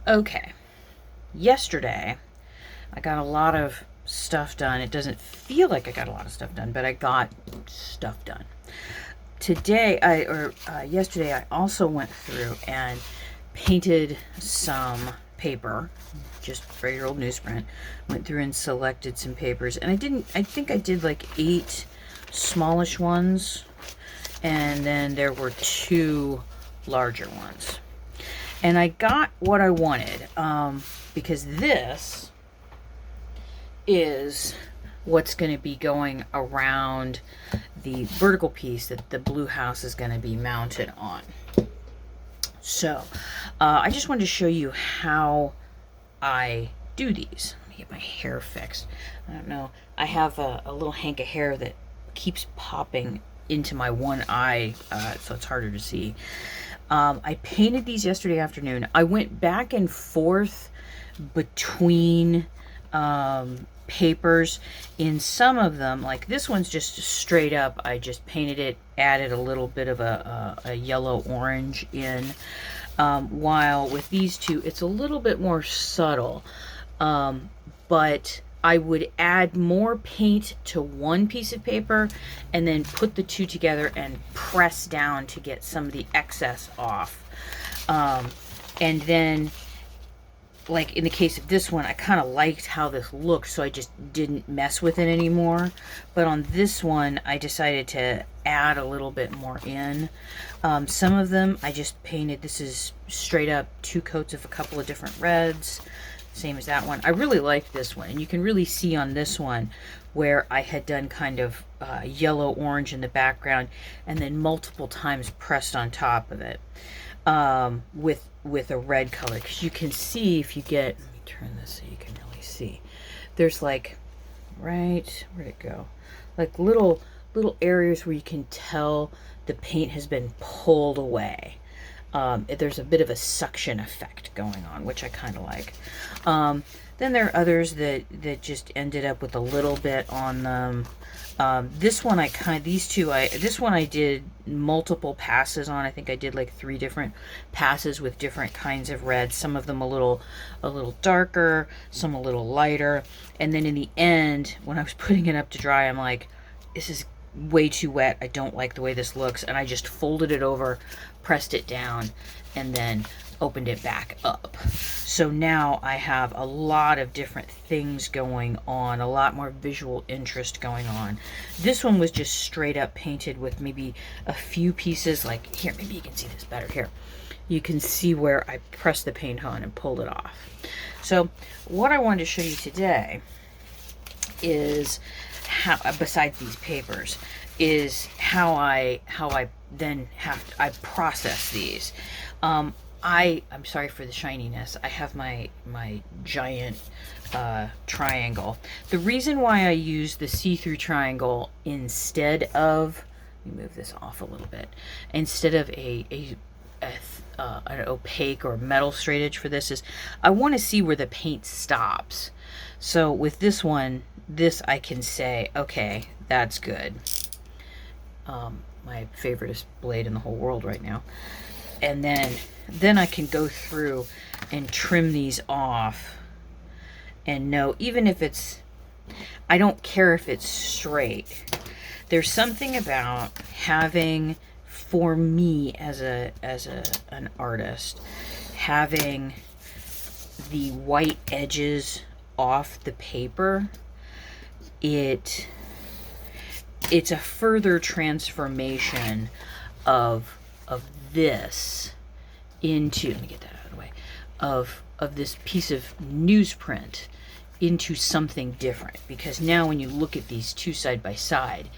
Okay, yesterday I got a lot of stuff done. It doesn't feel like I got a lot of stuff done, but I got stuff done. Yesterday I also went through and painted some paper, just regular old newsprint. Went through and selected some papers, and I think I did like 8 smallish ones, and then there were 2 larger ones. And I got what I wanted, because this is what's going to be going around the vertical piece that the blue house is going to be mounted on. So I just wanted to show you how I do these. Let me get my hair fixed. I don't know. I have a little hank of hair that keeps popping into my one eye, so it's harder to see. I painted these yesterday afternoon. I went back and forth between papers. In some of them, like this one's just straight up, I just painted it, added a little bit of a yellow orange in. While with these two, it's a little bit more subtle. But I would add more paint to one piece of paper and then put the two together and press down to get some of the excess off. And then, like in the case of this one, I kind of liked how this looked, so I just didn't mess with it anymore. But on this one, I decided to add a little bit more in. Some of them I just painted. This is straight up 2 coats of a couple of different reds. Same as that one. I really like this one, and you can really see on this one where I had done kind of yellow orange in the background and then multiple times pressed on top of it with a red color, because you can see, if you get, let me turn this so you can really see, there's like, right, where'd it go, like little areas where you can tell the paint has been pulled away. There's a bit of a suction effect going on, which I kind of like. Then there are others that just ended up with a little bit on them. This one this one I did multiple passes on. I think I did like 3 different passes with different kinds of reds. Some of them a little darker, some a little lighter. And then in the end, when I was putting it up to dry, I'm like, this is way too wet. I don't like the way this looks. And I just folded it over, pressed it down, and then opened it back up. So now I have a lot of different things going on, a lot more visual interest going on. This one was just straight up painted with maybe a few pieces, like here, maybe you can see this better here. You can see where I pressed the paint on and pulled it off. So what I wanted to show you today is how, besides these papers, is how I process these. I'm sorry for the shininess. I have my giant triangle. The reason why I use the see-through triangle instead of, let me move this off a little bit, instead of an opaque or metal straight edge for this, is I want to see where the paint stops. So with this one, I can say, okay, that's good. My favorite blade in the whole world right now. And then I can go through and trim these off and know, even if it's, I don't care if it's straight. There's something about having, for me as an artist, having the white edges off the paper. It's a further transformation of this into, let me get that out of the way, of this piece of newsprint into something different, because now when you look at these two side by side,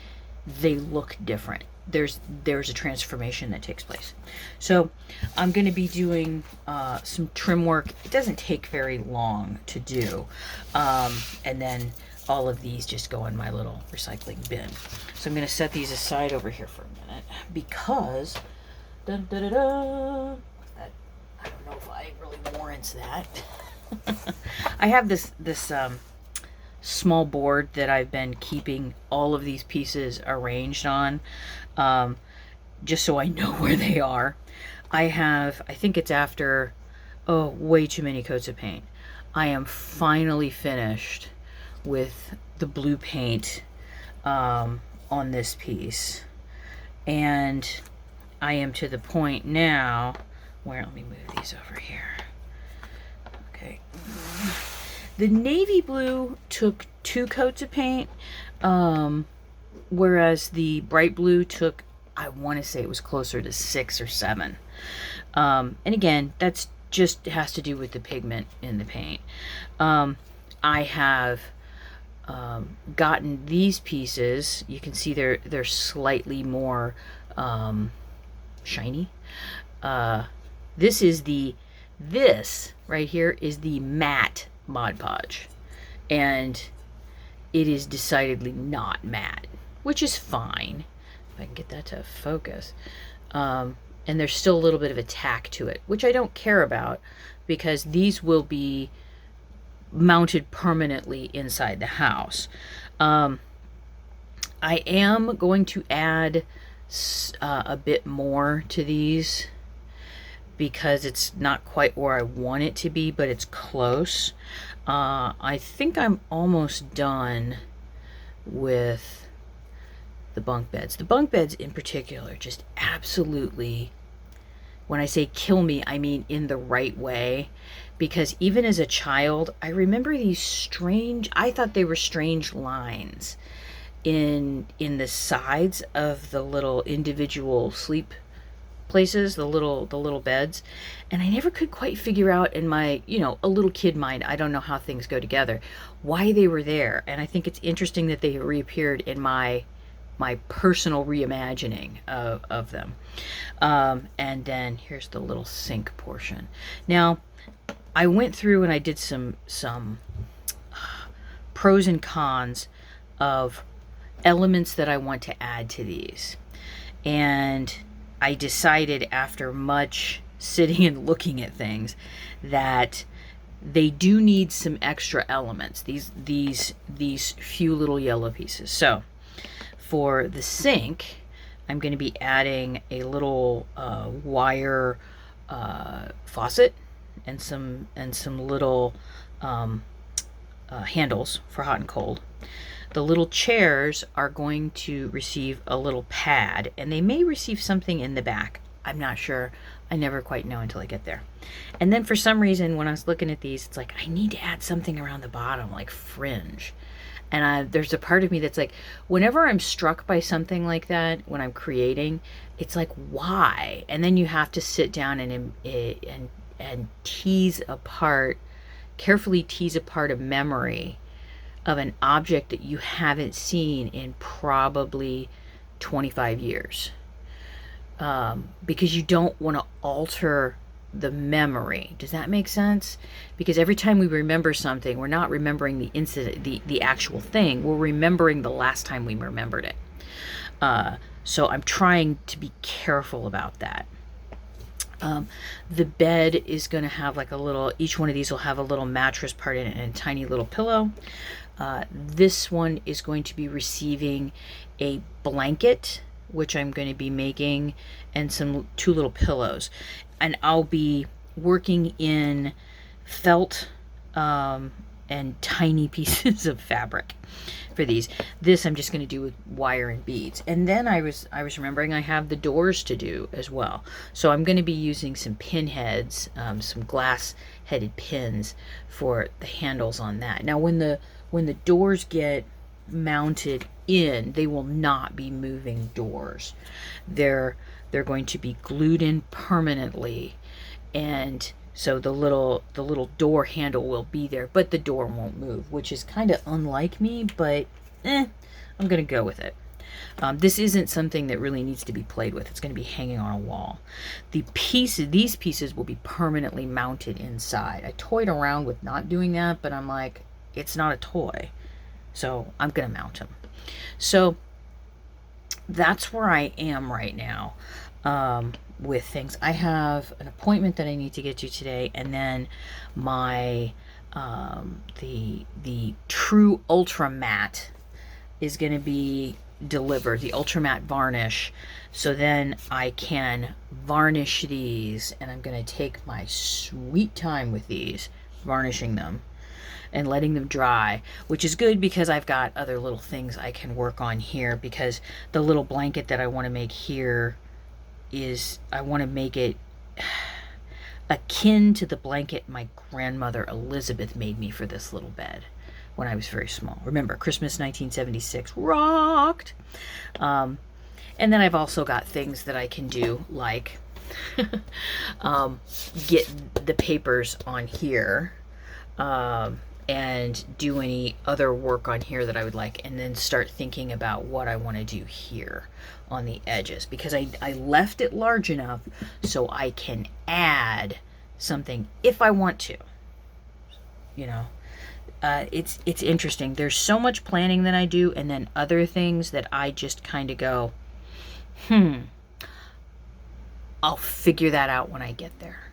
they look different. There's a transformation that takes place. So I'm going to be doing some trim work. It doesn't take very long to do, and then all of these just go in my little recycling bin. So I'm going to set these aside over here for a minute, because dun, dun, dun, dun, that, I don't know if I really warrants that. I have this small board that I've been keeping all of these pieces arranged on, just so I know where they are. I think it's after way too many coats of paint. I am finally finished with the blue paint on this piece. And I am to the point now where, let me move these over here. Okay. The navy blue took 2 coats of paint, whereas the bright blue took, I want to say it was closer to 6 or 7. And again, that's just has to do with the pigment in the paint. I have gotten these pieces. You can see they're slightly more shiny. This right here is the matte Mod Podge, and it is decidedly not matte, which is fine. If I can get that to focus. And there's still a little bit of a tack to it, which I don't care about because these will be mounted permanently inside the house. I am going to add a bit more to these because it's not quite where I want it to be, but it's close. I think I'm almost done with the bunk beds. The bunk beds in particular just absolutely, when I say kill me, I mean in the right way. Because even as a child, I remember these I thought they were strange lines in the sides of the little individual sleep places, the little beds, and I never could quite figure out in my, a little kid mind, I don't know how things go together, why they were there. And I think it's interesting that they reappeared in my personal reimagining of them. And then here's the little sink portion. Now, I went through and I did some pros and cons of elements that I want to add to these. And I decided after much sitting and looking at things that they do need some extra elements, these few little yellow pieces. So for the sink, I'm going to be adding a little wire faucet and some little handles for hot and cold. The little chairs are going to receive a little pad, and they may receive something in the back. I'm not sure. I never quite know until I get there. And then for some reason, when I was looking at these, it's like, I need to add something around the bottom, like fringe. And there's a part of me that's like, whenever I'm struck by something like that, when I'm creating, it's like, why? And then you have to sit down and carefully tease apart a memory of an object that you haven't seen in probably 25 years. Because you don't want to alter the memory. Does that make sense? Because every time we remember something, we're not remembering the incident, the actual thing. We're remembering the last time we remembered it. So I'm trying to be careful about that. The bed is going to have like each one of these will have a little mattress part in it and a tiny little pillow. This one is going to be receiving a blanket, which I'm going to be making, and 2 little pillows. And I'll be working in felt and tiny pieces of fabric for these. This I'm just going to do with wire and beads. And then I was remembering I have the doors to do as well. So I'm going to be using some pin heads, some glass headed pins for the handles on that. Now when the doors get mounted in, they will not be moving doors. They're going to be glued in permanently, and so the little door handle will be there, but the door won't move, which is kind of unlike me, but I'm gonna go with it. This isn't something that really needs to be played with. It's going to be hanging on a wall. These pieces will be permanently mounted inside. I toyed around with not doing that, but I'm like, it's not a toy, so I'm gonna mount them. So that's where I am right now with things. I have an appointment that I need to get to today, and then my the True Ultra Matte is going to be deliver, the Ultra Matte Varnish. So then I can varnish these, and I'm going to take my sweet time with these, varnishing them and letting them dry, which is good because I've got other little things I can work on here, because the little blanket that I want to make here is, I want to make it akin to the blanket my grandmother Elizabeth made me for this little bed when I was very small. Remember, Christmas 1976 rocked. And then I've also got things that I can do, like get the papers on here, and do any other work on here that I would like, and then start thinking about what I want to do here on the edges, because I left it large enough so I can add something if I want to. You know, it's interesting. There's so much planning that I do, and then other things that I just kind of go, I'll figure that out when I get there.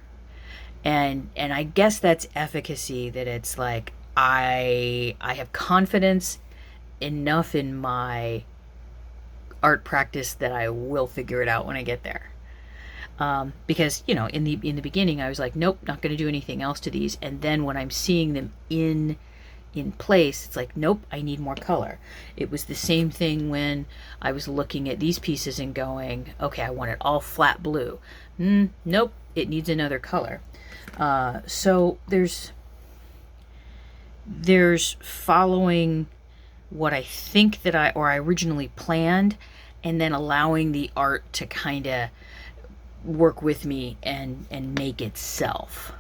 And I guess that's efficacy, that it's like I have confidence enough in my art practice that I will figure it out when I get there. Because, you know, in the beginning I was like, nope, not going to do anything else to these. And then when I'm seeing them in place, it's like, nope, I need more color. It was the same thing when I was looking at these pieces and going, okay, I want it all flat blue. Nope, it needs another color. So there's following what I think that I originally planned, and then allowing the art to kind of work with me and make itself,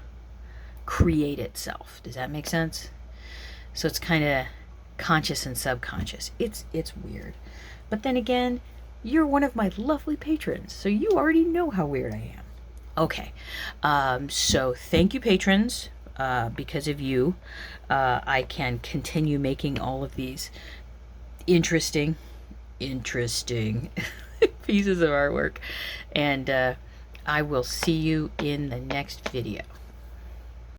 create itself. Does that make sense? So it's kind of conscious and subconscious. It's weird. But then again, you're one of my lovely patrons, so you already know how weird I am. Okay, so thank you, patrons. Because of you, I can continue making all of these interesting pieces of artwork. And I will see you in the next video.